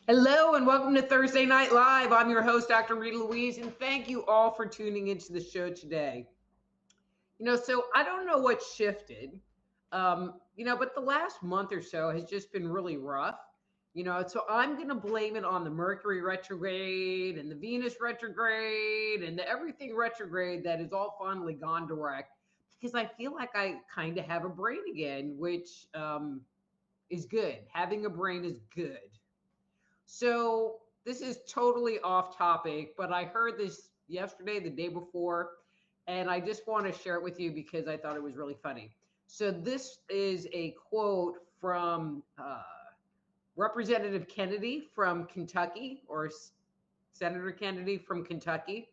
Hello and welcome to Thursday Night Live. I'm your host, Dr. Rita Louise, and thank you all for tuning into the show today. So I don't know what shifted, but the last month or so has just been really rough. So I'm going to blame it on the Mercury retrograde and the Venus retrograde and the everything retrograde that has all finally gone direct because I feel like I kind of have a brain again, which is good. Having a brain is good. So this is totally off topic, but I heard this yesterday, the day before, and I just want to share it with you because I thought it was really funny. So this is a quote from Representative Kennedy from Kentucky, or Senator Kennedy from Kentucky.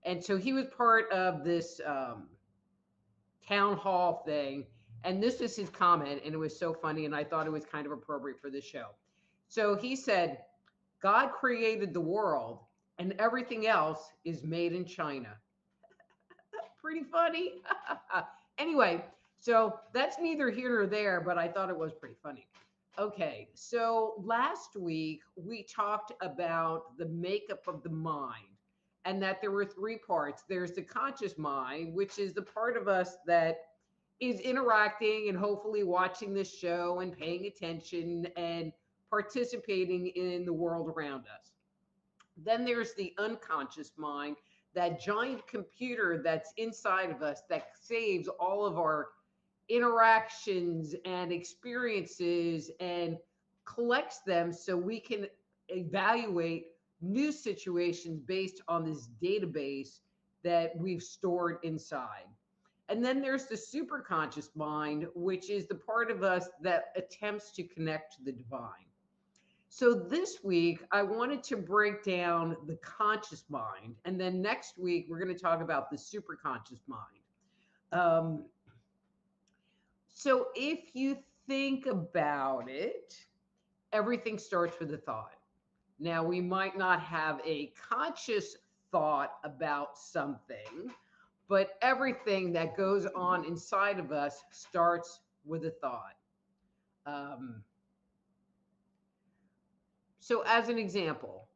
And so he was part of this town hall thing. And this is his comment, and it was so funny, and I thought it was kind of appropriate for this show. So he said, God created the world and everything else is made in China. Pretty funny. Anyway, so that's neither here nor there, but I thought it was pretty funny. Okay, so last week we talked about the makeup of the mind and that there were three parts. There's the conscious mind, which is the part of us that is interacting and hopefully watching this show and paying attention and participating in the world around us. Then there's the unconscious mind, that giant computer that's inside of us that saves all of our interactions and experiences and collects them so we can evaluate new situations based on this database that we've stored inside. And then there's the superconscious mind, which is the part of us that attempts to connect to the divine. So this week, I wanted to break down the conscious mind. And then next week, we're going to talk about the superconscious mind. Um, so if you think about it, everything starts with a thought. Now, we might not have a conscious thought about something, but everything that goes on inside of us starts with a thought. Um, So as an example,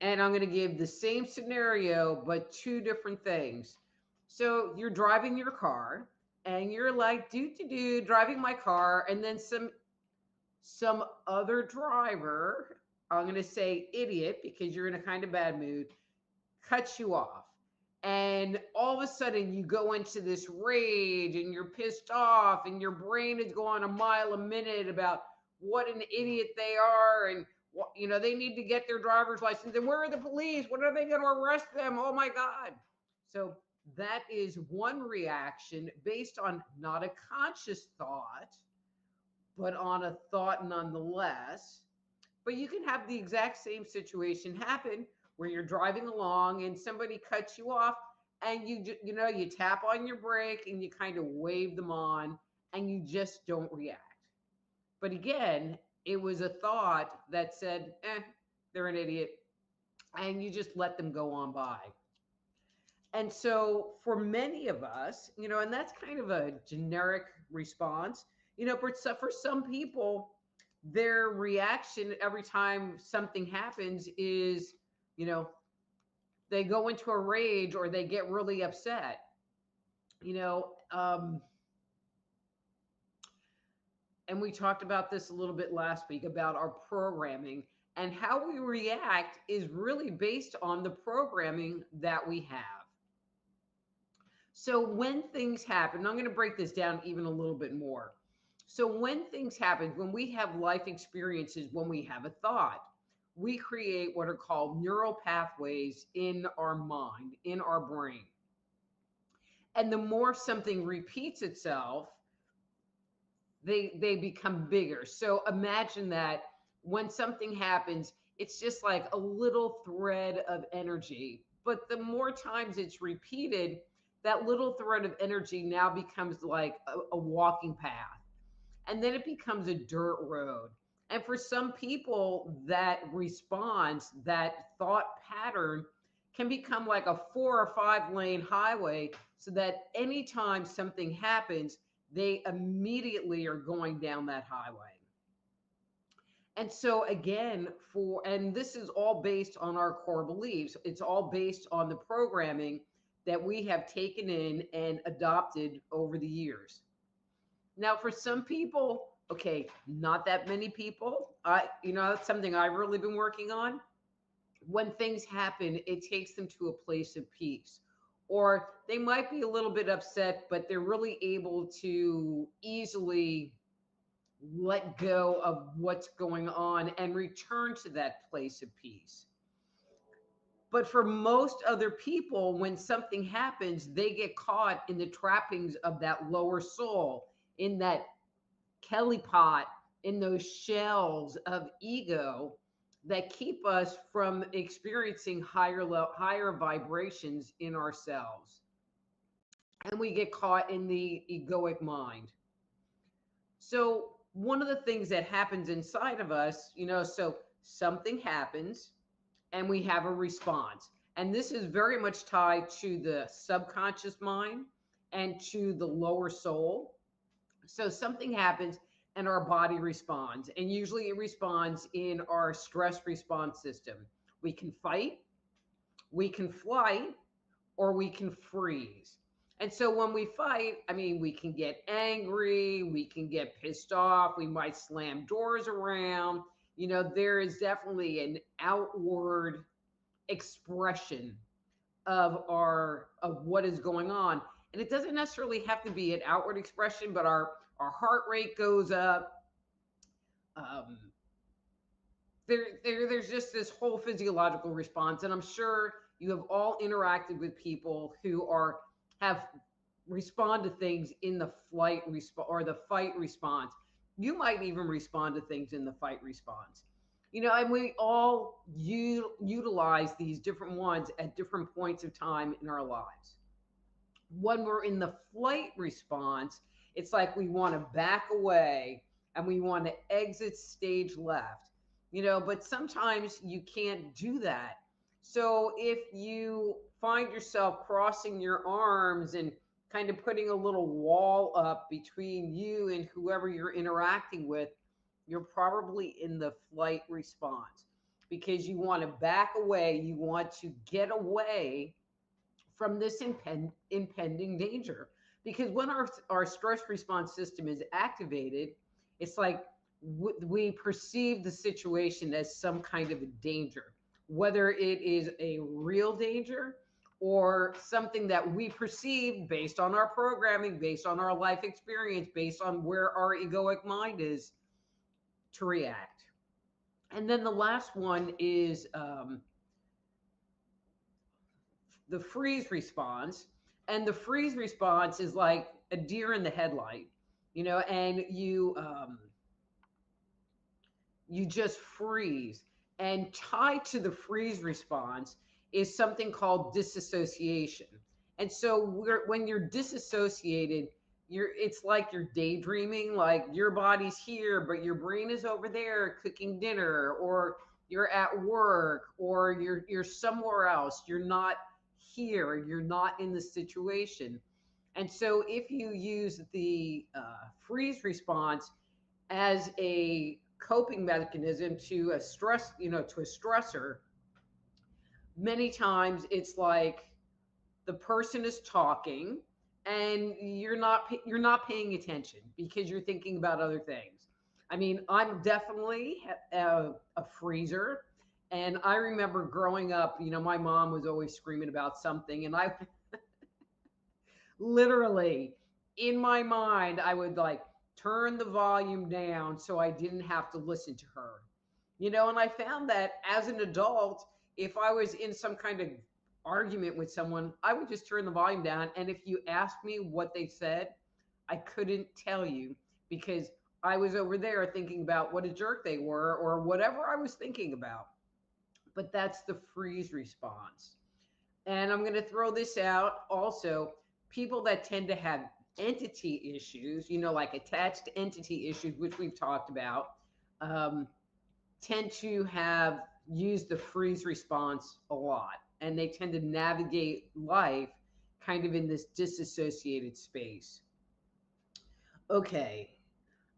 and I'm going to give the same scenario, but two different things. So you're driving your car and you're like, driving my car. And then some other driver, I'm going to say idiot because you're in a kind of bad mood, cuts you off. And all of a sudden you go into this rage and you're pissed off and your brain is going a mile a minute about what an idiot they are and they need to get their driver's license and where are the police, when are they going to arrest them, oh my god. So that is one reaction based on not a conscious thought but on a thought nonetheless. But you can have the exact same situation happen where you're driving along and somebody cuts you off and you tap on your brake and you kind of wave them on and you just don't react. But again, it was a thought that said, they're an idiot. And you just let them go on by. And so for many of us, and that's kind of a generic response, but for some people, their reaction every time something happens is, you know, they go into a rage or they get really upset. You know, um, and we talked about this a little bit last week about our programming, and how we react is really based on the programming that we have. So when things happen, I'm going to break this down even a little bit more. So when things happen, when we have life experiences, when we have a thought, we create what are called neural pathways in our mind, in our brain. And the more something repeats itself, they become bigger. So imagine that when something happens, it's just like a little thread of energy. But the more times it's repeated, that little thread of energy now becomes like a walking path. And then it becomes a dirt road. And for some people, that response, that thought pattern can become like a 4 or 5 lane highway, so that anytime something happens, they immediately are going down that highway. And so again, and this is all based on our core beliefs. It's all based on the programming that we have taken in and adopted over the years. Now, for some people, okay, not that many people. That's something I've really been working on. When things happen, it takes them to a place of peace. Or they might be a little bit upset, but they're really able to easily let go of what's going on and return to that place of peace. But for most other people, when something happens, they get caught in the trappings of that lower soul, in that Kelly pot, in those shells of ego that keep us from experiencing higher vibrations in ourselves. And we get caught in the egoic mind. So one of the things that happens inside of us, so something happens and we have a response. And this is very much tied to the subconscious mind and to the lower soul. So something happens and our body responds. And usually it responds in our stress response system. We can fight, we can flight, or we can freeze. And so when we fight, I mean, we can get angry, we can get pissed off, we might slam doors around. There is definitely an outward expression of what is going on. And it doesn't necessarily have to be an outward expression, but our heart rate goes up. Um, there's just this whole physiological response, and I'm sure you have all interacted with people who have respond to things in the flight response or the fight response. You might even respond to things in the fight response. And we all utilize these different ones at different points of time in our lives. When we're in the flight response, it's like we want to back away and we want to exit stage left, but sometimes you can't do that. So if you find yourself crossing your arms and kind of putting a little wall up between you and whoever you're interacting with, you're probably in the flight response because you want to back away. You want to get away from this impending danger. Because when our stress response system is activated, it's like we perceive the situation as some kind of a danger, whether it is a real danger or something that we perceive based on our programming, based on our life experience, based on where our egoic mind is to react. And then the last one is the freeze response. And the freeze response is like a deer in the headlight, and you just freeze. And tied to the freeze response is something called disassociation. And so when you're disassociated, it's like you're daydreaming, like your body's here, but your brain is over there cooking dinner, or you're at work, or you're somewhere else. You're not here. You're not in the situation. And so if you use the freeze response as a coping mechanism to a stressor, many times it's like the person is talking and you're not paying attention because you're thinking about other things. I mean, I'm definitely a freezer. And I remember growing up, my mom was always screaming about something, and I literally, in my mind, I would like turn the volume down so I didn't have to listen to her. And I found that as an adult, if I was in some kind of argument with someone, I would just turn the volume down. And if you asked me what they said, I couldn't tell you because I was over there thinking about what a jerk they were or whatever I was thinking about. But that's the freeze response. And I'm going to throw this out also. People that tend to have entity issues, like attached entity issues, which we've talked about, tend to have used the freeze response a lot. And they tend to navigate life kind of in this disassociated space. Okay.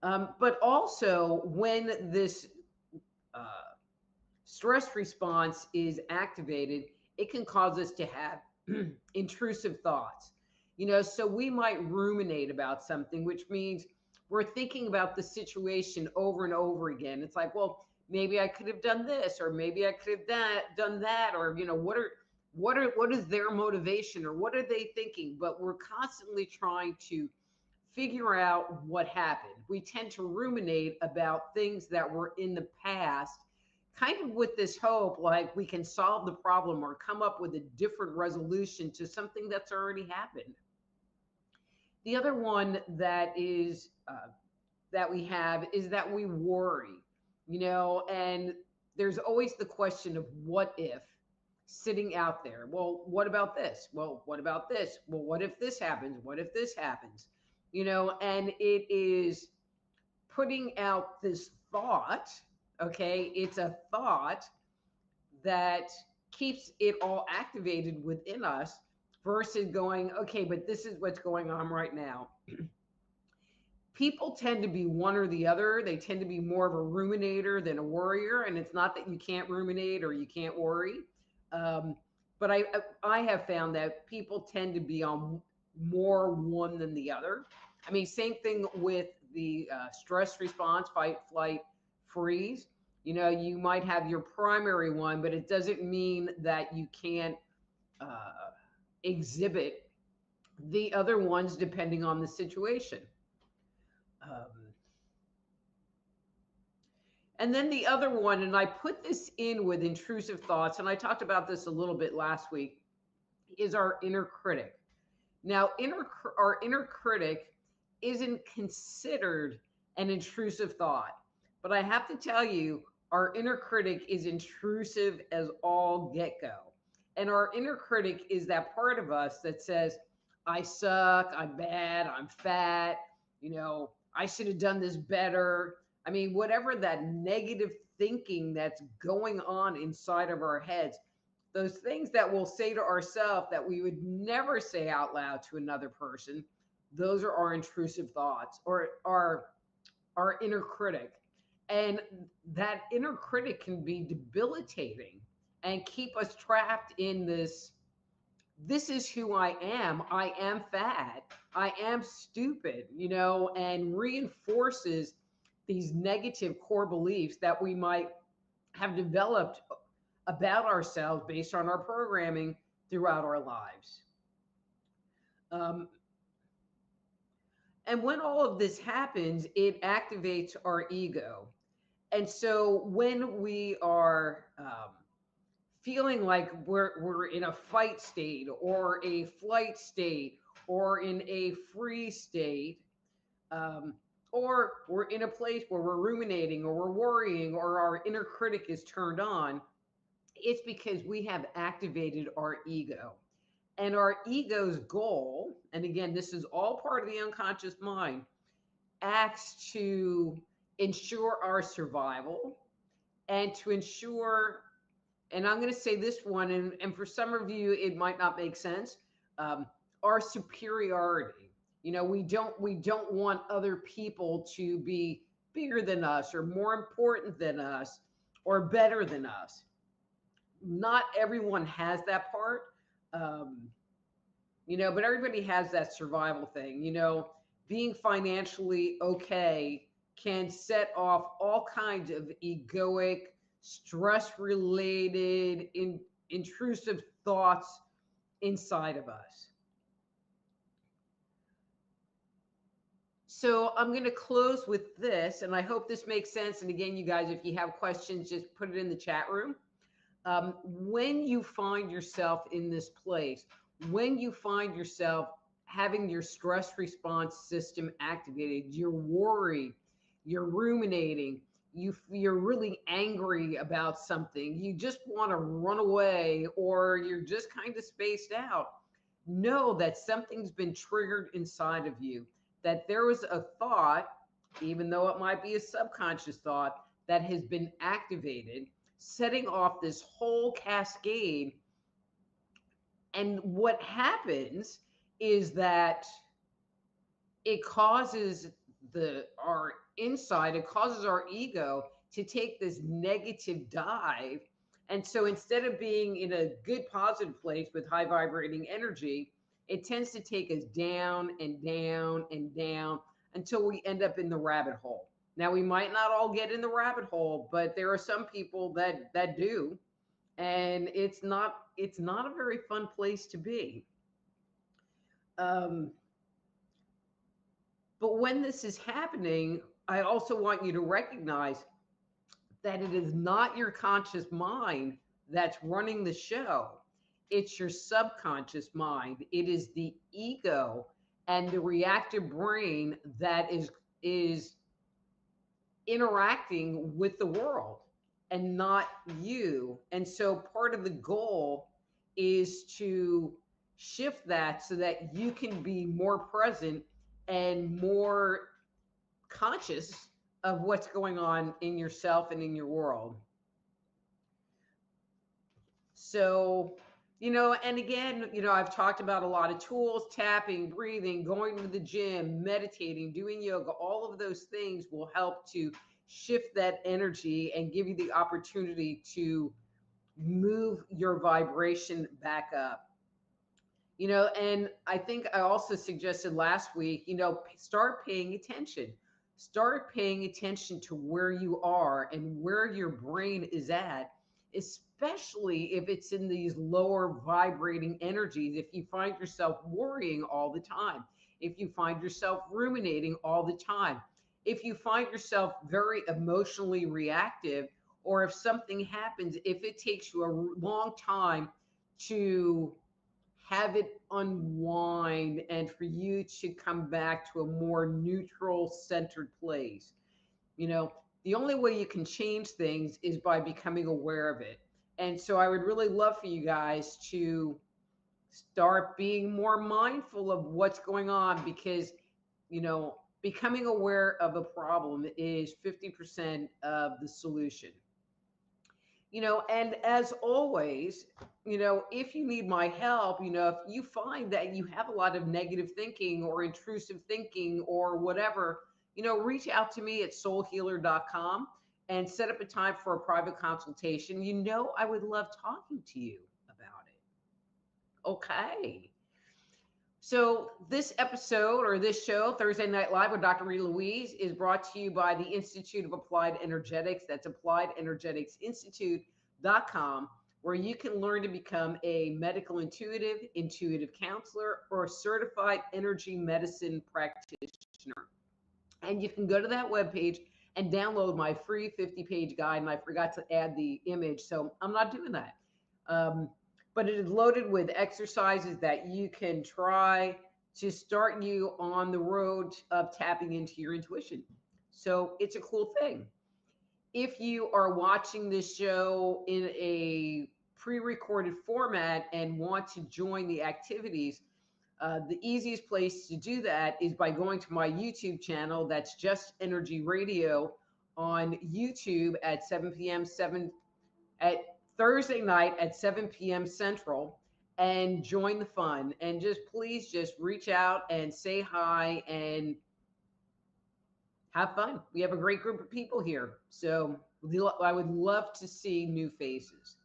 But also when stress response is activated, it can cause us to have intrusive thoughts. So we might ruminate about something, which means we're thinking about the situation over and over again. It's like, well, maybe I could have done this, or maybe I could have done that, or what is their motivation, or what are they thinking? But we're constantly trying to figure out what happened. We tend to ruminate about things that were in the past, kind of with this hope like we can solve the problem or come up with a different resolution to something that's already happened. The other one that we have is that we worry, and there's always the question of what if sitting out there. Well, what about this? Well, what about this? Well, what if this happens? What if this happens? And it is putting out this thought, okay? It's a thought that keeps it all activated within us versus going, okay, but this is what's going on right now. People tend to be one or the other. They tend to be more of a ruminator than a worrier. And it's not that you can't ruminate or you can't worry. But I have found that people tend to be on more one than the other. I mean, same thing with the stress response, fight, flight, freeze. You might have your primary one, but it doesn't mean that you can't exhibit the other ones depending on the situation. Um, and then the other one, and I put this in with intrusive thoughts, and I talked about this a little bit last week, is our inner critic. Now, our inner critic isn't considered an intrusive thought, but I have to tell you, our inner critic is intrusive as all get go. And our inner critic is that part of us that says, I suck, I'm bad, I'm fat, I should have done this better. I mean, whatever that negative thinking that's going on inside of our heads, those things that we'll say to ourselves that we would never say out loud to another person, those are our intrusive thoughts or our inner critic. And that inner critic can be debilitating and keep us trapped in this is who I am. I am fat. I am stupid, and reinforces these negative core beliefs that we might have developed about ourselves based on our programming throughout our lives. Um, and when all of this happens, it activates our ego. And so when we are feeling like we're in a fight state or a flight state or in a free state, or we're in a place where we're ruminating or we're worrying or our inner critic is turned on, it's because we have activated our ego. And our ego's goal, and again, this is all part of the unconscious mind, acts to ensure our survival and to ensure, and I'm going to say this one, and for some of you, it might not make sense, our superiority. We don't want other people to be bigger than us or more important than us or better than us. Not everyone has that part, but everybody has that survival thing. Being financially okay can set off all kinds of egoic, stress-related, intrusive thoughts inside of us. So I'm going to close with this, and I hope this makes sense. And again, you guys, if you have questions, just put it in the chat room. When you find yourself in this place, when you find yourself having your stress response system activated, you're worried, you're ruminating, you're really angry about something, you just want to run away, or you're just kind of spaced out, know that something's been triggered inside of you, that there was a thought, even though it might be a subconscious thought, that has been activated, setting off this whole cascade. And what happens is that it causes our inside, it causes our ego to take this negative dive. And so instead of being in a good positive place with high vibrating energy, it tends to take us down and down and down until we end up in the rabbit hole. Now we might not all get in the rabbit hole, but there are some people that do, and it's not a very fun place to be. Um, but when this is happening, I also want you to recognize that it is not your conscious mind that's running the show. It's your subconscious mind. It is the ego and the reactive brain that is interacting with the world and not you. And so part of the goal is to shift that so that you can be more present and more conscious of what's going on in yourself and in your world. So, and again, I've talked about a lot of tools: tapping, breathing, going to the gym, meditating, doing yoga. All of those things will help to shift that energy and give you the opportunity to move your vibration back up. And I think I also suggested last week, start paying attention. Start paying attention to where you are and where your brain is at, especially if it's in these lower vibrating energies. If you find yourself worrying all the time, if you find yourself ruminating all the time, if you find yourself very emotionally reactive, or if something happens, if it takes you a long time to have it unwind and for you to come back to a more neutral, centered place. The only way you can change things is by becoming aware of it. And so I would really love for you guys to start being more mindful of what's going on, because, becoming aware of a problem is 50% of the solution. And as always, if you need my help, if you find that you have a lot of negative thinking or intrusive thinking or whatever, reach out to me at soulhealer.com and set up a time for a private consultation. I would love talking to you about it. Okay. So this episode, or this show, Thursday Night Live with Dr. Rita Louise, is brought to you by the Institute of Applied Energetics. That's appliedenergeticsinstitute.com, where you can learn to become a medical intuitive counselor, or a certified energy medicine practitioner. And you can go to that webpage and download my free 50-page guide. And I forgot to add the image, so I'm not doing that. But it is loaded with exercises that you can try to start you on the road of tapping into your intuition. So it's a cool thing. If you are watching this show in a pre-recorded format and want to join the activities, the easiest place to do that is by going to my YouTube channel. That's Just Energy Radio on YouTube at 7 p.m. at Thursday night at 7 p.m. Central, and join the fun. And please reach out and say hi and have fun. We have a great group of people here. So I would love to see new faces.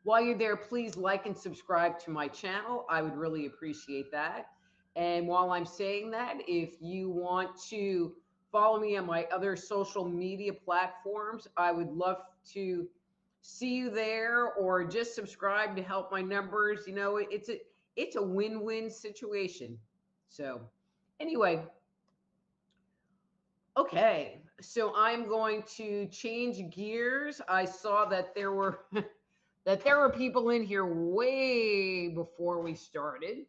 While you're there, please like and subscribe to my channel. I would really appreciate that. And while I'm saying that, if you want to follow me on my other social media platforms, I would love to see you there, or just subscribe to help my numbers. It's a win-win situation. So anyway, okay, so I'm going to change gears. I saw that there were people in here way before we started,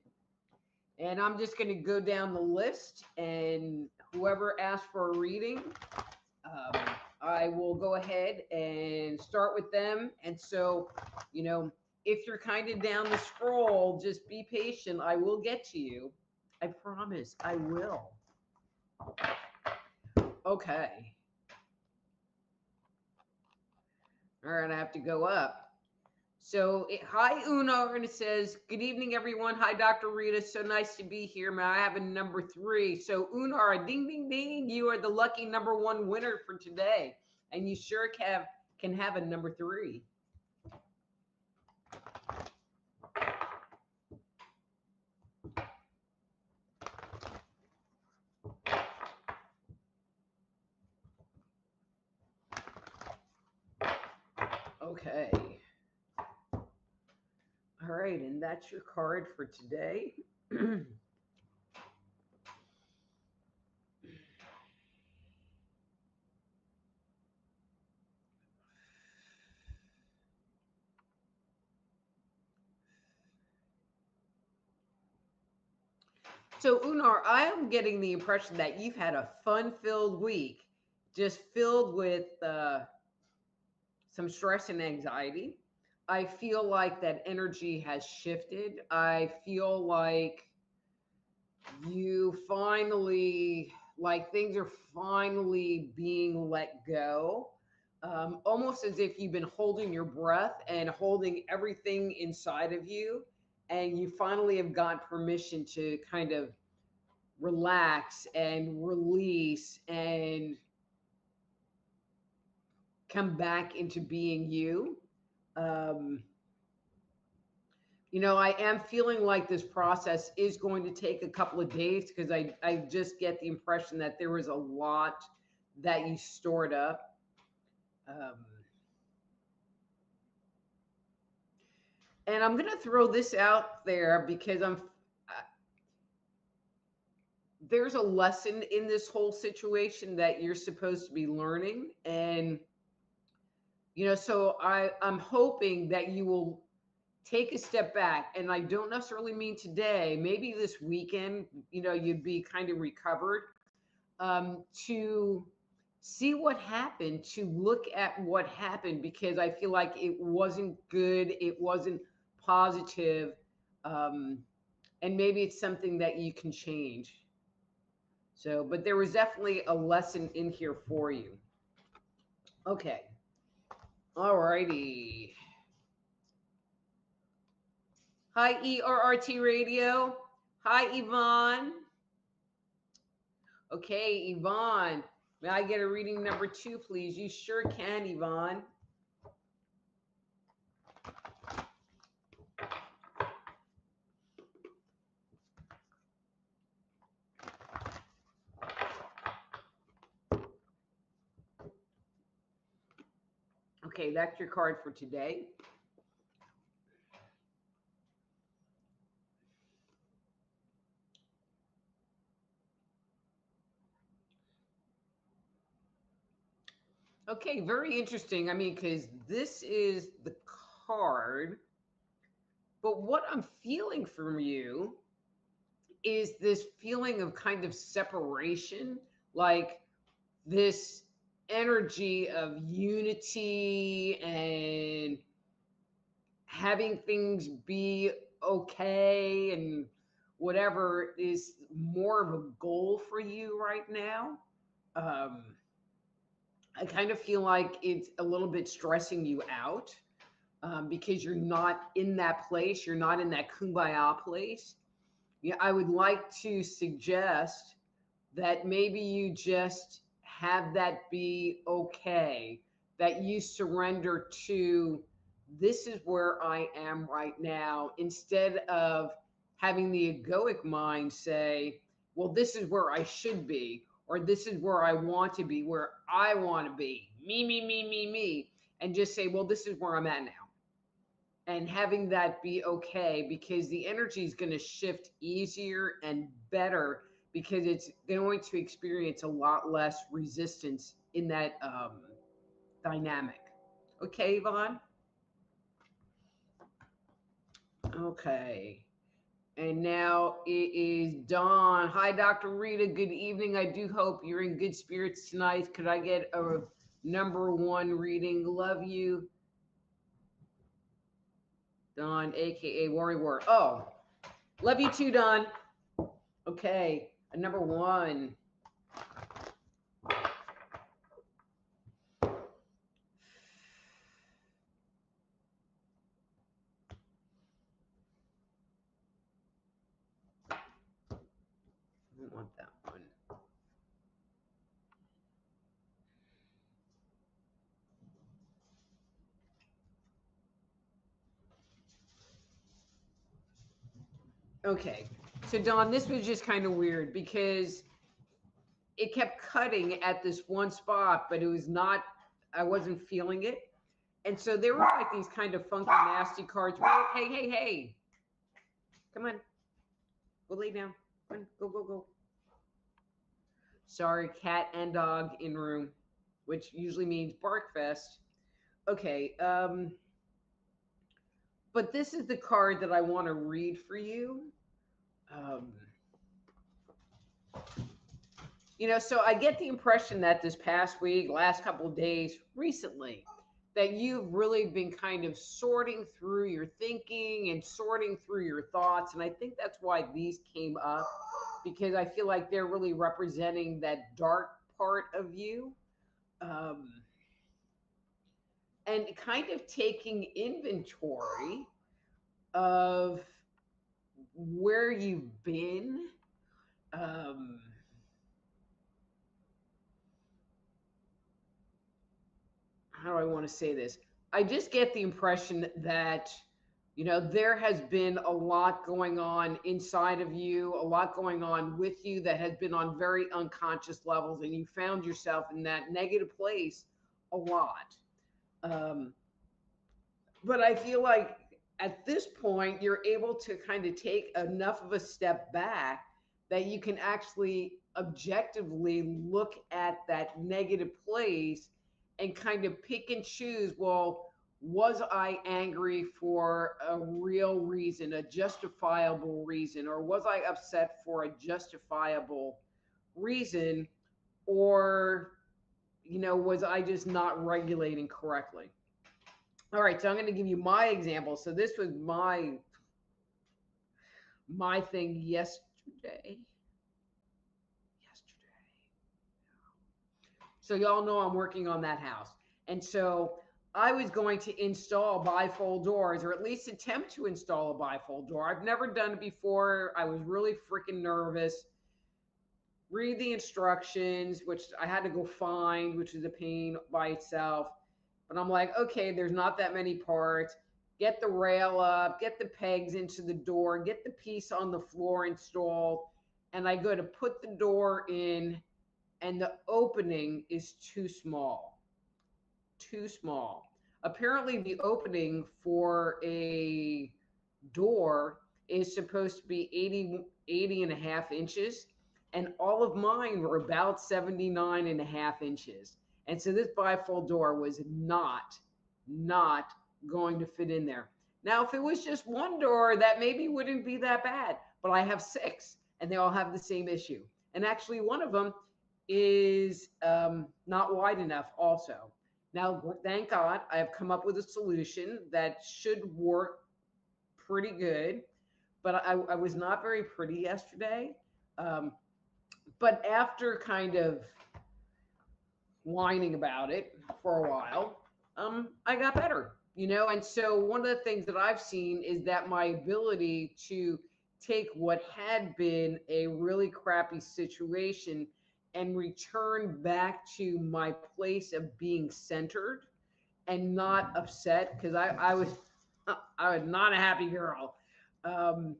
and I'm just going to go down the list, and whoever asked for a reading, I will go ahead and start with them. And so, if you're kind of down the scroll, just be patient. I will get to you. I promise I will. Okay. All right, I have to go up. So, hi, Una, and it says, good evening, everyone. Hi, Dr. Rita. So nice to be here. May I have a number 3? So, Una, ding, ding, ding. You are the lucky number 1 winner for today. and you sure can have a number 3. Okay. All right, and that's your card for today. So, Unar, I am getting the impression that you've had a fun-filled week, just filled with some stress and anxiety. I feel like that energy has shifted. I feel like you finally, like things are finally being let go. Almost as if you've been holding your breath and holding everything inside of you, and you finally have got permission to kind of relax and release and come back into being you. Um, I am feeling like this process is going to take a couple of days because I just get the impression that there was a lot that you stored up. Um, and I'm going to throw this out there because there's a lesson in this whole situation that you're supposed to be learning. And, so I'm hoping that you will take a step back. And I don't necessarily mean today, maybe this weekend, you'd be kind of recovered, to see what happened, to look at what happened, because I feel like it wasn't good, it wasn't positive, and maybe it's something that you can change. So, but there was definitely a lesson in here for you. Okay. All righty. Hi, ERRT Radio. Hi, Yvonne. Okay, Yvonne. May I get a reading number 2, please? You sure can, Yvonne. Okay, that's your card for today. Okay, very interesting. I mean, because this is the card, but what I'm feeling from you is this feeling of kind of separation, like this energy of unity and having things be okay and whatever is more of a goal for you right now. Um, I kind of feel like it's a little bit stressing you out, because you're not in that place. You're not in that kumbaya place. Yeah, I would like to suggest that maybe you just have that be okay, that you surrender to this is where I am right now, instead of having the egoic mind say, well, this is where I should be, or this is where I want to be, where I want to be, me, and just say, well, this is where I'm at now. And having that be okay, because the energy is going to shift easier and better, because it's going to experience a lot less resistance in that dynamic. Okay, Yvonne? Okay. And now it is Dawn. Hi, Dr. Rita. Good evening. I do hope you're in good spirits tonight. Could I get a number 1 reading? Love you, Dawn, aka Worry Word. Oh, love you too, Dawn. Okay, a number 1. I don't want that one. Okay. So Dawn, this was just kind of weird because it kept cutting at this one spot, but it was not, I wasn't feeling it. And so there were like these kind of funky, nasty cards. Hey, hey, hey, come on, go lay down. Come on, go, go, go. Sorry, cat and dog in room, which usually means bark fest. Okay, but this is the card that I want to read for you. Um, so I get the impression that this past week, last couple of days, recently, that you've really been kind of sorting through your thinking and sorting through your thoughts. And I think that's why these came up, because I feel like they're really representing that dark part of you. Um, and kind of taking inventory of where you've been. Um, how do I want to say this? I just get the impression that, there has been a lot going on inside of you, a lot going on with you that has been on very unconscious levels, and you found yourself in that negative place a lot. Um, but I feel like at this point, you're able to kind of take enough of a step back that you can actually objectively look at that negative place and kind of pick and choose. Well, was I angry for a real reason, a justifiable reason, or was I upset for a justifiable reason, or was I just not regulating correctly? All right, so I'm going to give you my example. So this was my thing yesterday. So y'all know I'm working on that house. And so I was going to install bifold doors, or at least attempt to install a bifold door. I've never done it before. I was really freaking nervous. Read the instructions, which I had to go find, which is a pain by itself. But I'm like, okay, there's not that many parts. Get the rail up, get the pegs into the door, get the piece on the floor installed. And I go to put the door in, and the opening is too small. Too small. Apparently, the opening for a door is supposed to be 80 and a half inches. And all of mine were about 79 and a half inches. And so this bifold door was not going to fit in there. Now, if it was just one door, that maybe wouldn't be that bad. But I have six, and they all have the same issue. And actually, one of them is not wide enough also. Now, thank God, I have come up with a solution that should work pretty good, but I was not very pretty yesterday. Um, but after kind of whining about it for a while, I got better, And so one of the things that I've seen is that my ability to take what had been a really crappy situation and return back to my place of being centered and not upset, because I was not a happy girl, um,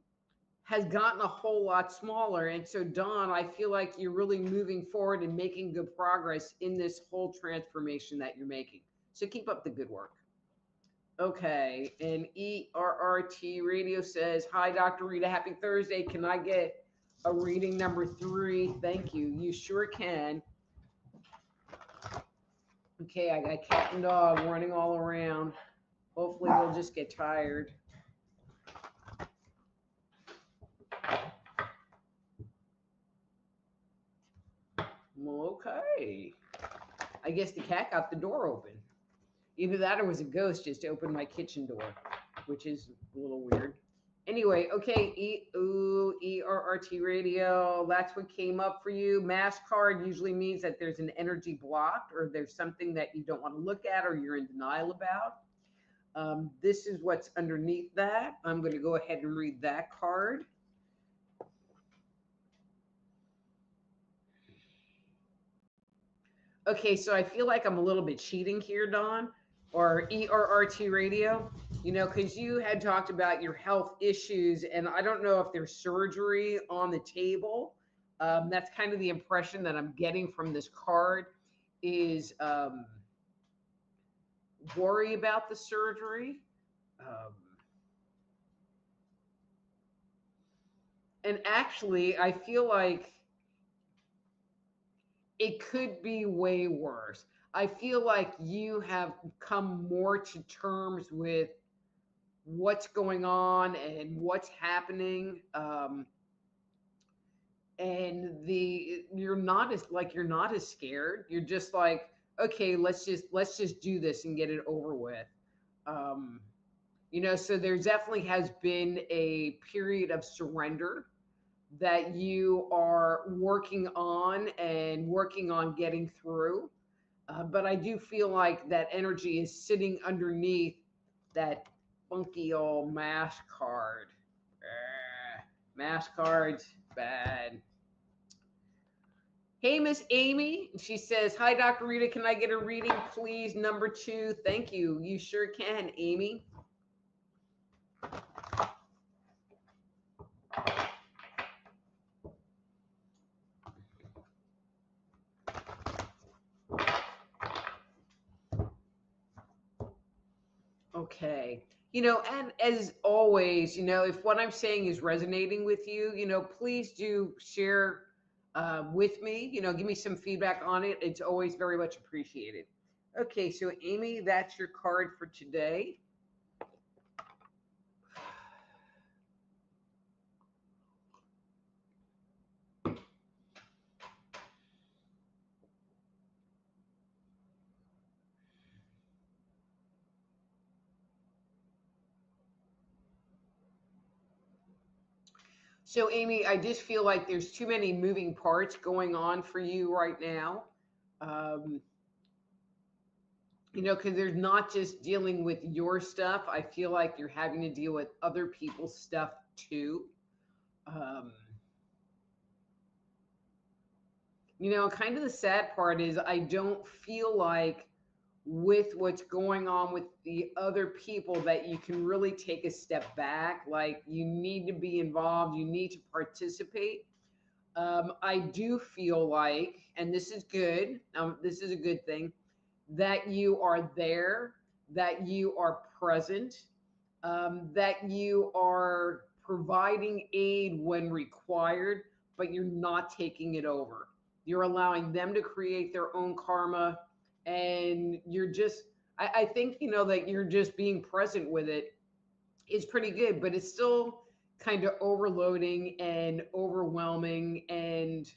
has gotten a whole lot smaller. And so, Dawn, I feel like you're really moving forward and making good progress in this whole transformation that you're making. So keep up the good work. Okay, and ERRT Radio says, hi, Dr. Rita, happy Thursday. Can I get a reading number 3? Thank you. You sure can. Okay, I got cat and dog running all around. Hopefully they'll just get tired. Okay. I guess the cat got the door open. Either that or was a ghost just opened my kitchen door, which is a little weird. Anyway, okay, ERRT Radio, that's what came up for you. Mass card usually means that there's an energy block, or there's something that you don't want to look at, or you're in denial about. This is what's underneath that. I'm going to go ahead and read that card. Okay, so I feel like I'm a little bit cheating here, Dawn, or ERRT Radio. Because you had talked about your health issues, and I don't know if there's surgery on the table. That's kind of the impression that I'm getting from this card is worry about the surgery. Um, and actually, I feel like it could be way worse. I feel like you have come more to terms with what's going on and what's happening. And you're not as scared. You're just like, okay, let's just do this and get it over with. Um, so there definitely has been a period of surrender that you are working on getting through. But I do feel like that energy is sitting underneath that funky old mask card. Mask cards, bad. Hey, Miss Amy. She says, hi, Dr. Rita. Can I get a reading, please? Number 2. Thank you. You sure can, Amy. Okay. And as always, if what I'm saying is resonating with you, please do share with me, give me some feedback on it. It's always very much appreciated. Okay. So, Amy, that's your card for today. So, Amy, I just feel like there's too many moving parts going on for you right now. Um, because there's not just dealing with your stuff. I feel like you're having to deal with other people's stuff too. Um, kind of the sad part is I don't feel like with what's going on with the other people that you can really take a step back. Like you need to be involved, you need to participate. I do feel like, and this is good, this is a good thing, that you are there, that you are present, that you are providing aid when required, but you're not taking it over. You're allowing them to create their own karma, and I think, that you're just being present with it is pretty good, but it's still kind of overloading and overwhelming. And,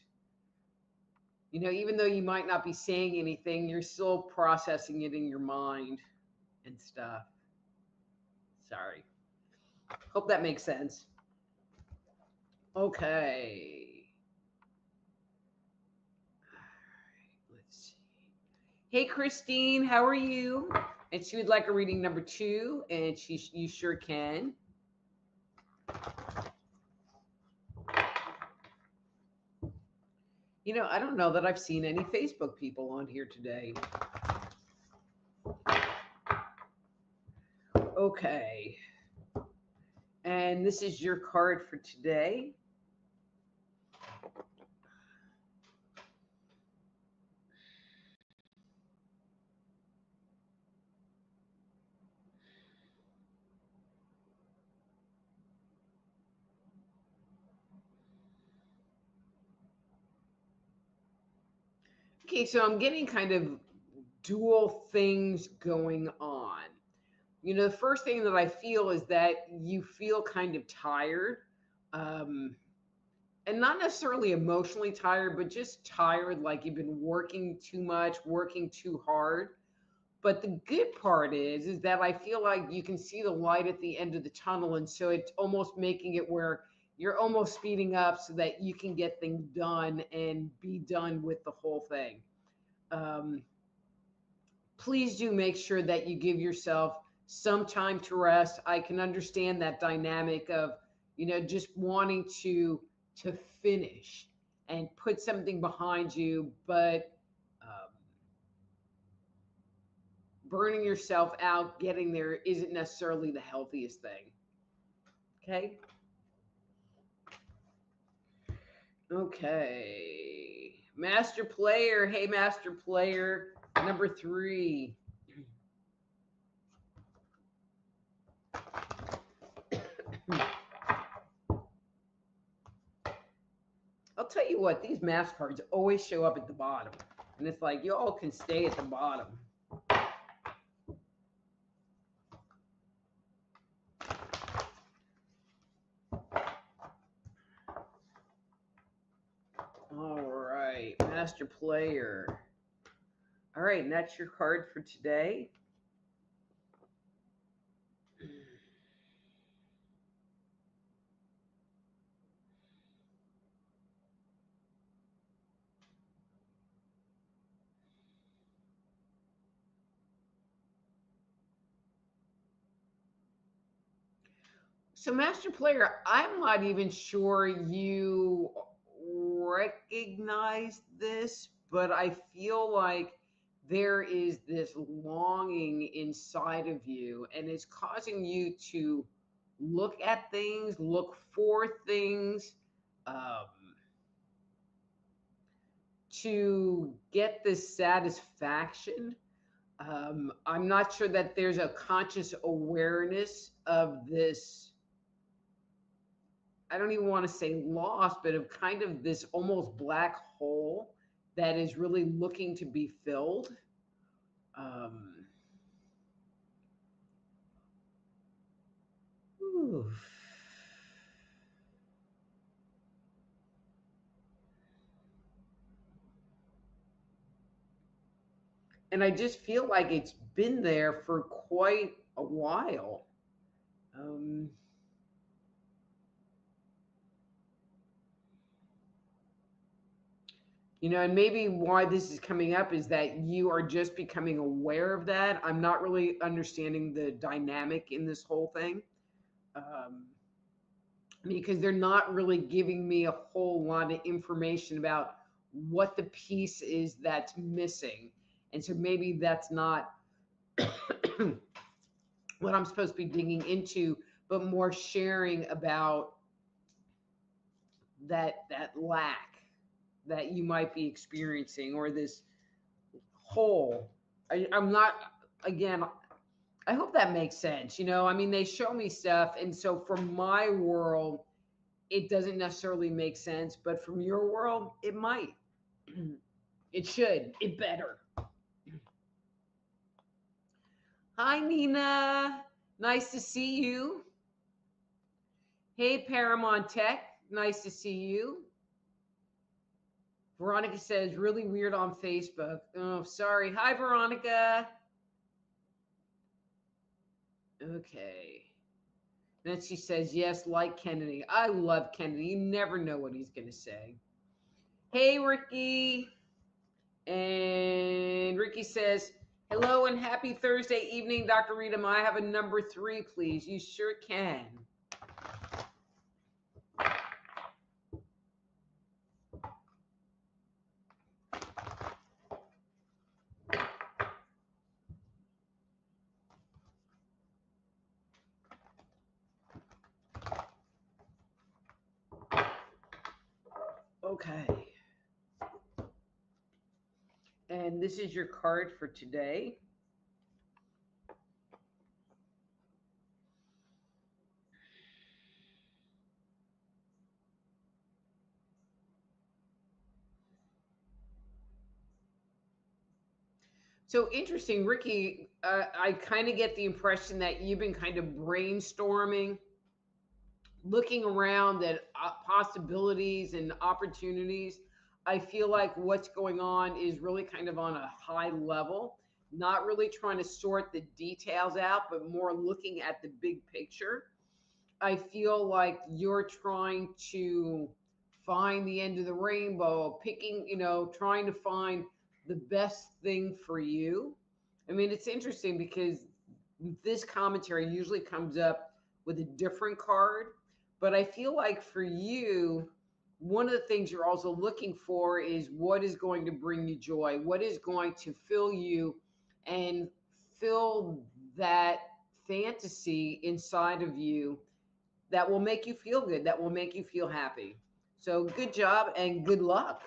even though you might not be saying anything, you're still processing it in your mind and stuff. Sorry. Hope that makes sense. Okay. Let's see. Hey, Christine, how are you? And she would like a reading number 2, and you sure can. I don't know that I've seen any Facebook people on here today. Okay. And this is your card for today. Okay, so I'm getting kind of dual things going on. The first thing that I feel is that you feel kind of tired, and not necessarily emotionally tired, but just tired, like you've been working too much, working too hard. But the good part is that I feel like you can see the light at the end of the tunnel, and so it's almost making it where you're almost speeding up so that you can get things done and be done with the whole thing. Um, please do make sure that you give yourself some time to rest. I can understand that dynamic of, just wanting to finish and put something behind you, but burning yourself out getting there isn't necessarily the healthiest thing. Okay. Okay. Master player. Hey, master player. Number 3. I'll tell you what, these mask cards always show up at the bottom. And it's like, y'all can stay at the bottom. All right, master player. All right, and that's your card for today. So, master player, I'm not even sure you recognize this, but I feel like there is this longing inside of you, and it's causing you to look at things, look for things, um, to get this satisfaction. I'm not sure that there's a conscious awareness of this. I don't even want to say lost, but of kind of this almost black hole that is really looking to be filled. Um, oof. And I just feel like it's been there for quite a while. Um, and maybe why this is coming up is that you are just becoming aware of that. I'm not really understanding the dynamic in this whole thing. Um, because they're not really giving me a whole lot of information about what the piece is that's missing. And so maybe that's not what I'm supposed to be digging into, but more sharing about that lack that you might be experiencing, or this hole. I'm not, again, I hope that makes sense. I mean, they show me stuff, and so from my world, it doesn't necessarily make sense, but from your world, it might. It should. It better. Hi, Nina. Nice to see you. Hey, Paramount Tech. Nice to see you. Veronica says, really weird on Facebook. Oh, sorry. Hi, Veronica. Okay. Then she says, yes, like Kennedy. I love Kennedy. You never know what he's going to say. Hey, Ricky. And Ricky says, hello and happy Thursday evening, Dr. Rita. May I have a number 3, please? You sure can. Okay. And this is your card for today. So interesting, Ricky. I kind of get the impression that you've been kind of brainstorming, looking around at possibilities and opportunities. I feel like what's going on is really kind of on a high level, not really trying to sort the details out, but more looking at the big picture. I feel like you're trying to find the end of the rainbow, picking, trying to find the best thing for you. I mean, it's interesting because this commentary usually comes up with a different card, but I feel like for you, one of the things you're also looking for is what is going to bring you joy, what is going to fill you and fulfill that fantasy inside of you that will make you feel good, that will make you feel happy. So good job and good luck.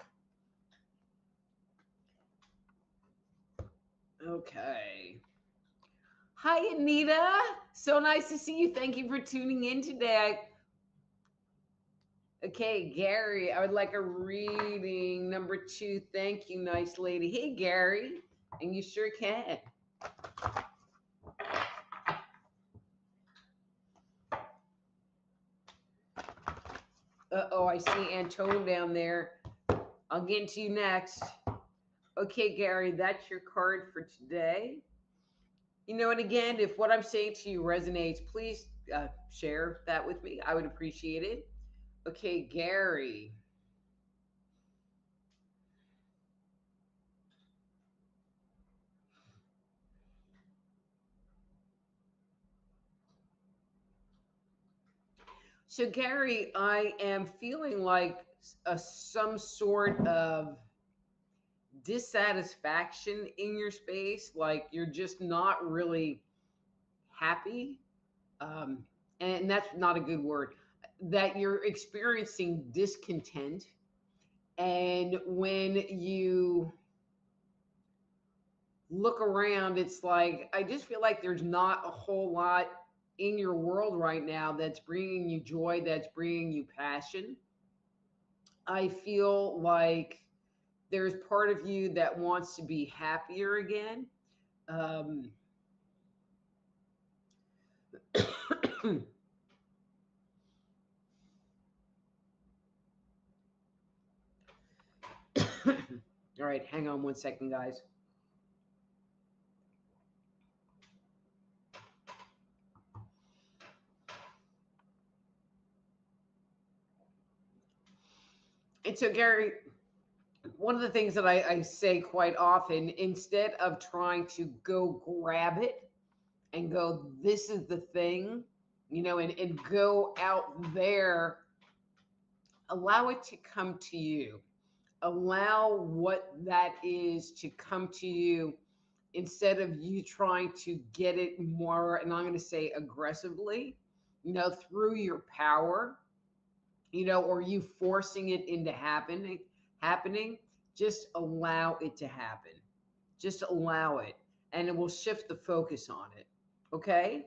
Okay. Hi, Anita. So nice to see you. Thank you for tuning in today. Okay, Gary, I would like a reading number 2. Thank you, nice lady. Hey, Gary, and you sure can. Uh-oh, I see Antone down there. I'll get to you next. Okay, Gary, that's your card for today. You know, and again, if what I'm saying to you resonates, please share that with me. I would appreciate it. Okay, Gary. So, Gary, I am feeling like some sort of dissatisfaction in your space, like you're just not really happy. Um, and that's not a good word, that you're experiencing discontent. And when you look around, it's like, I just feel like there's not a whole lot in your world right now that's bringing you joy, that's bringing you passion. I feel like there's part of you that wants to be happier again. Um, all right, hang on one second, guys. And so, Gary, one of the things that I say quite often, instead of trying to go grab it and go, this is the thing, you know, and go out there, allow it to come to you. Allow what that is to come to you instead of you trying to get it more, and I'm going to say aggressively, you know, through your power, you know, or you forcing it into happening. Just allow it to happen. Just allow it, and it will shift the focus on it. Okay?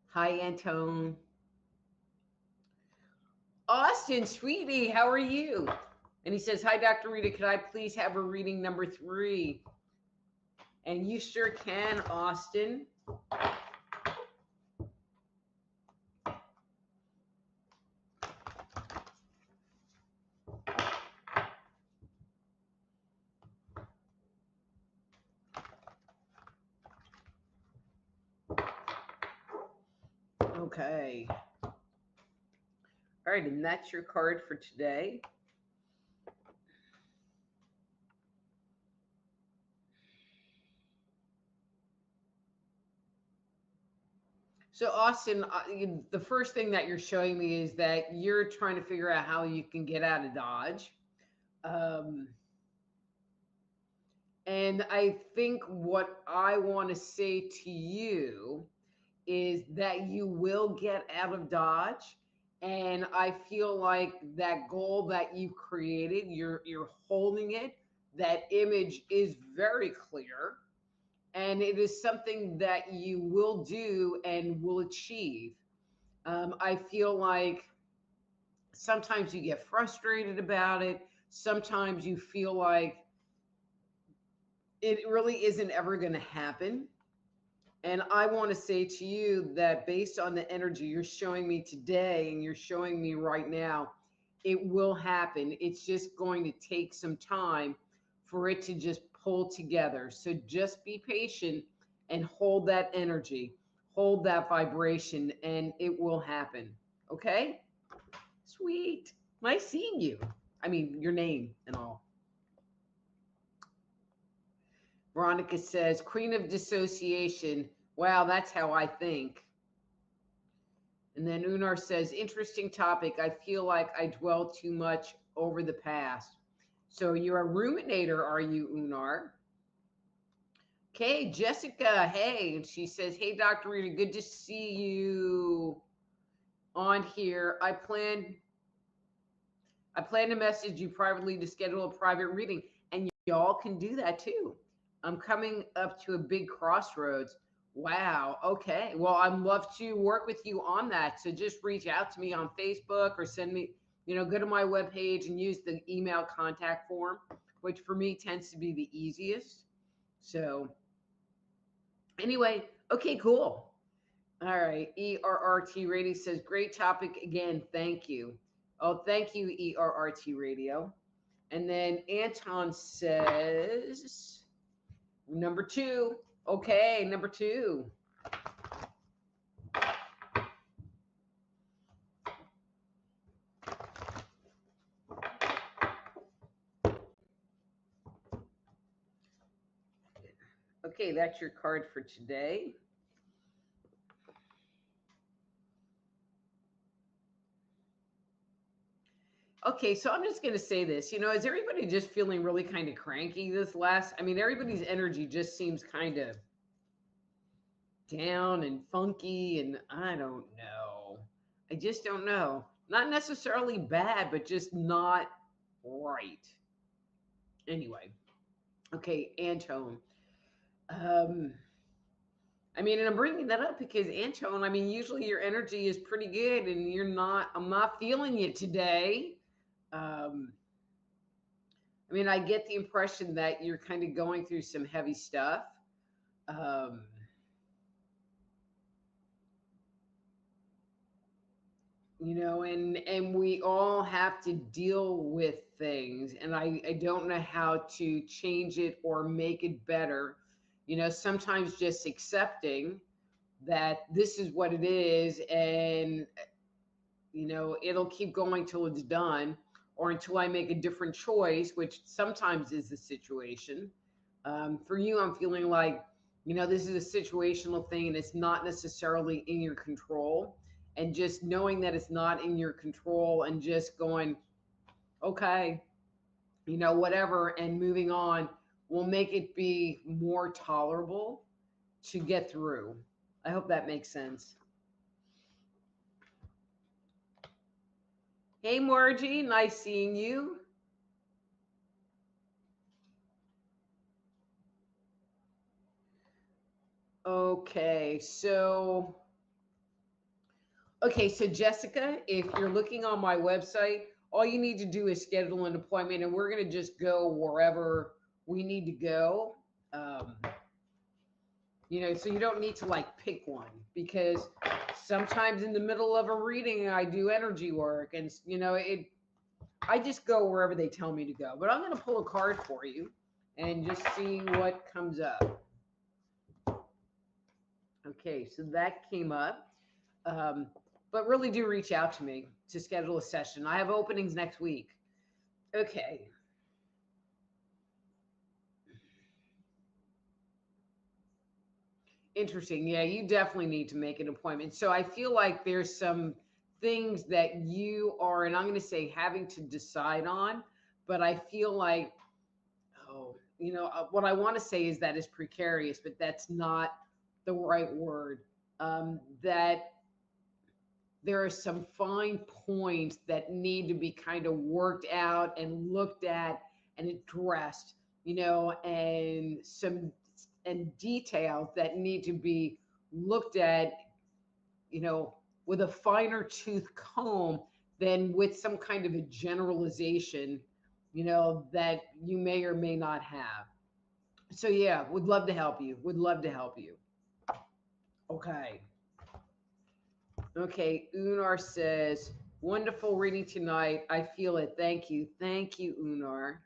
Hi, Antone. Austin, sweetie, how are you? And he says, hi, Dr. Rita, could I please have a reading number 3? And you sure can, Austin. Okay. All right, and that's your card for today. So, Austin, the first thing that you're showing me is that you're trying to figure out how you can get out of Dodge. Um, and I think what I want to say to you is that you will get out of Dodge. And I feel like that goal that you created, you're holding it. That image is very clear. And it is something that you will do and will achieve. I feel like sometimes you get frustrated about it. Sometimes you feel like it really isn't ever going to happen. And I want to say to you that based on the energy you're showing me today and you're showing me right now, it will happen. It's just going to take some time for it to just pull together. So just be patient and hold that energy, hold that vibration, and it will happen. Okay? Sweet. Nice seeing you. I mean, your name and all. Veronica says, Queen of Dissociation. Wow, that's how I think. And then Unar says, interesting topic. I feel like I dwell too much over the past. So you're a ruminator, are you, Unar? Okay, Jessica, hey. And she says, hey, Dr. Rita, good to see you on here. I plan to message you privately to schedule a private reading, and y'all can do that too. I'm coming up to a big crossroads. Wow. Okay. Well, I'd love to work with you on that. So just reach out to me on Facebook or send me, go to my webpage and use the email contact form, which for me tends to be the easiest. So anyway, okay, cool. All right. ERRT Radio says, great topic again. Thank you. Oh, thank you, ERRT Radio. And then Anton says, number 2. Okay, number 2. Okay, that's your card for today. Okay, so I'm just going to say this. Is everybody just feeling really kind of cranky everybody's energy just seems kind of down and funky, and I don't know. I just don't know. Not necessarily bad, but just not right. Anyway, okay, Antone. Um, and I'm bringing that up because Antone, usually your energy is pretty good, and I'm not feeling it today. Um, I get the impression that you're kind of going through some heavy stuff. Um, and we all have to deal with things, and I don't know how to change it or make it better. Sometimes just accepting that this is what it is, and it'll keep going till it's done, or until I make a different choice, which sometimes is the situation. For you, I'm feeling like, this is a situational thing and it's not necessarily in your control. And just knowing that it's not in your control and just going, okay, whatever, and moving on will make it be more tolerable to get through. I hope that makes sense. Hey, Margie, nice seeing you. Okay, so Jessica, if you're looking on my website, all you need to do is schedule an appointment, and we're going to just go wherever we need to go. Um, so you don't need to like pick one, because sometimes in the middle of a reading, I do energy work, and I just go wherever they tell me to go. But I'm going to pull a card for you and just see what comes up. Okay, so that came up. But really do reach out to me to schedule a session. I have openings next week. Okay. Interesting. Yeah, you definitely need to make an appointment. So I feel like there's some things that you are, and I'm going to say having to decide on, but I feel like, what I want to say is that is precarious, but that's not the right word. That there are some fine points that need to be kind of worked out and looked at and addressed, and details that need to be looked at, with a finer tooth comb than with some kind of a generalization, that you may or may not have. So yeah, would love to help you. Would love to help you. Okay. Okay, Unar says, wonderful reading tonight. I feel it. Thank you. Thank you, Unar.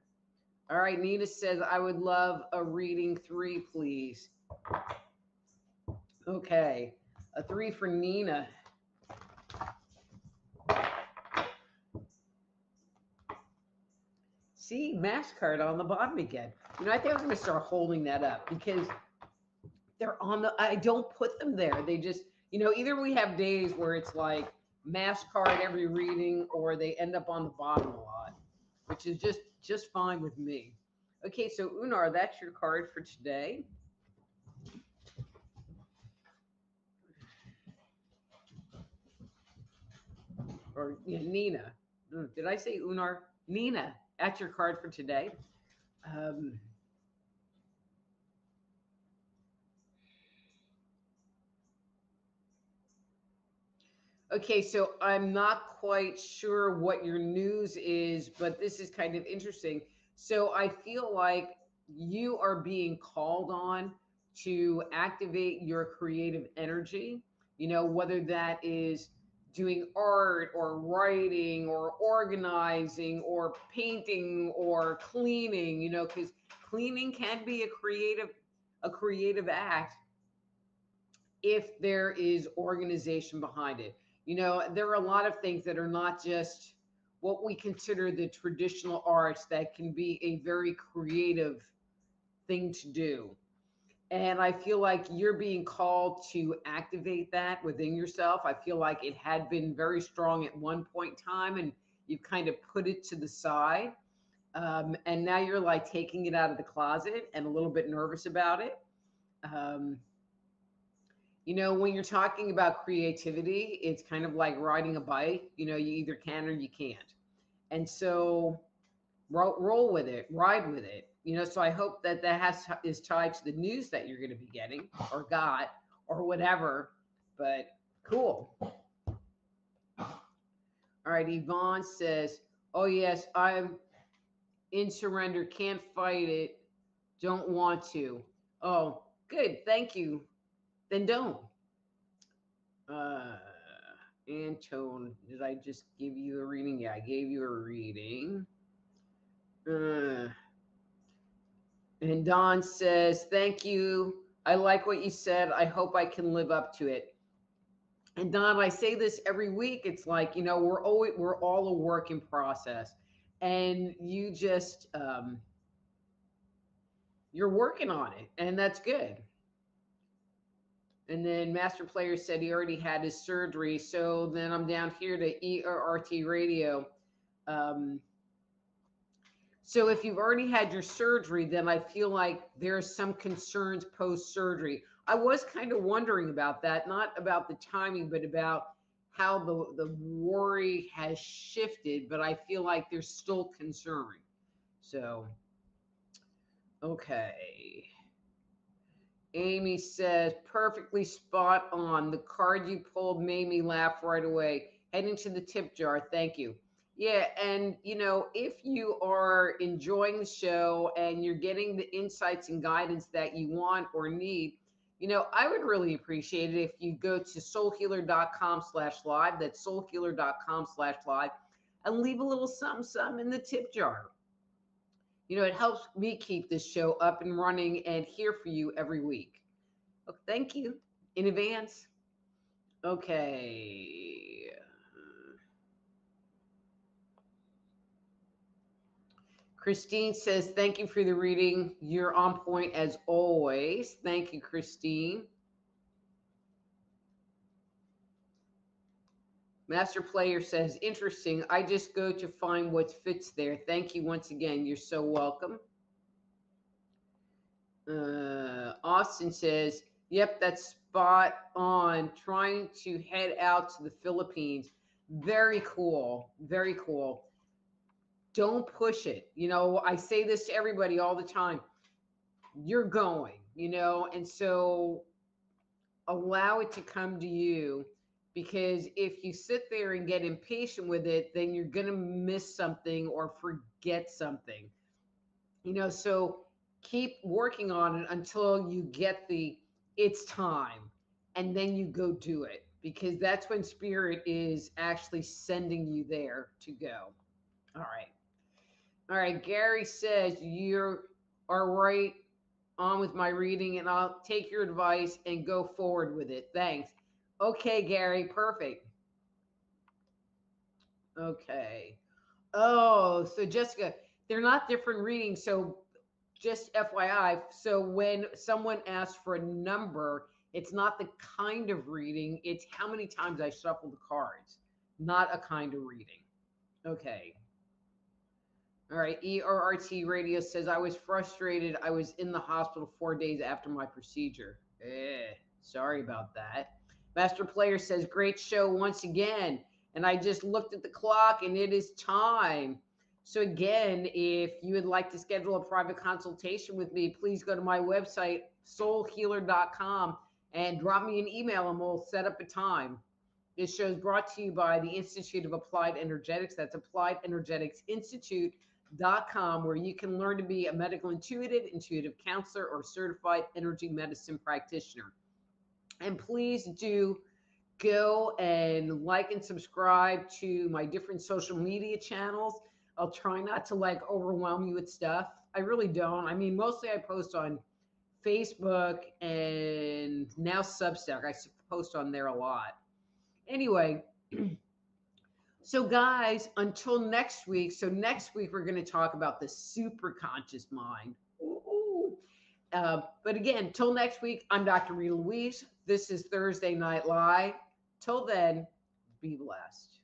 All right, Nina says, I would love a reading 3, please. Okay, a 3 for Nina. See, Max card on the bottom again. I think I'm going to start holding that up because they're I don't put them there. They just, either we have days where it's like mass card every reading, or they end up on the bottom a lot. which is just fine with me. Okay, so Unar, that's your card for today. Or yeah, Nina. Did I say Unar? Nina, that's your card for today. Um, okay, so I'm not quite sure what your news is, but this is kind of interesting. So I feel like you are being called on to activate your creative energy, whether that is doing art or writing or organizing or painting or cleaning, because cleaning can be a creative act if there is organization behind it. There are a lot of things that are not just what we consider the traditional arts that can be a very creative thing to do. And I feel like you're being called to activate that within yourself. I feel like it had been very strong at one point in time and you've kind of put it to the side. And now you're like taking it out of the closet and a little bit nervous about it. Um, when you're talking about creativity, it's kind of like riding a bike. You either can or you can't. And so roll with it, ride with it. So I hope that is tied to the news that you're going to be getting or got or whatever. But cool. All right. Yvonne says, oh, yes, I'm in surrender. Can't fight it. Don't want to. Oh, good. Thank you. Then don't. Antone, did I just give you a reading? Yeah, I gave you a reading. And Don says, thank you. I like what you said. I hope I can live up to it. And Don, I say this every week. It's like, we're all a work in process. And you just you're working on it, and that's good. And then Master Player said he already had his surgery. So then I'm down here to ERRT radio. So if you've already had your surgery, then I feel like there's some concerns post-surgery. I was kind of wondering about that, not about the timing, but about how the worry has shifted, but I feel like there's still concern. So, okay. Amy says, perfectly spot on. The card you pulled made me laugh right away. Heading to the tip jar. Thank you. Yeah. And, if you are enjoying the show and you're getting the insights and guidance that you want or need, I would really appreciate it if you go to soulhealer.com/live. That's soulhealer.com/live and leave a little something in the tip jar. It helps me keep this show up and running and here for you every week. Oh, thank you in advance. Okay. Christine says, thank you for the reading. You're on point as always. Thank you, Christine. Master Player says, interesting. I just go to find what fits there. Thank you once again. You're so welcome. Austin says, yep, that's spot on. Trying to head out to the Philippines. Very cool. Very cool. Don't push it. I say this to everybody all the time. You're going, and so allow it to come to you, because if you sit there and get impatient with it, then you're going to miss something or forget something. So keep working on it until you get it's time, and then you go do it, because that's when spirit is actually sending you there to go. All right. Gary says you are right on with my reading, and I'll take your advice and go forward with it. Thanks. Okay, Gary, perfect. Okay. Oh, so Jessica, they're not different readings. So just FYI, so when someone asks for a number, it's not the kind of reading, it's how many times I shuffle the cards, not a kind of reading. Okay. All right. ERRT Radio says, I was frustrated. I was in the hospital 4 days after my procedure. Sorry about that. Master Player says, great show once again. And I just looked at the clock and it is time. So, again, if you would like to schedule a private consultation with me, please go to my website, soulhealer.com, and drop me an email and we'll set up a time. This show is brought to you by the Institute of Applied Energetics. That's Applied Energetics Institute.com, where you can learn to be a medical intuitive counselor, or certified energy medicine practitioner. And please do go and like and subscribe to my different social media channels. I'll try not to overwhelm you with stuff. I really don't. I mean, mostly I post on Facebook and now Substack. I post on there a lot. Anyway, so guys, until next week. So next week, we're going to talk about the superconscious mind. But again, till next week, I'm Dr. Rita Louise. This is Thursday Night Live. Till then, be blessed.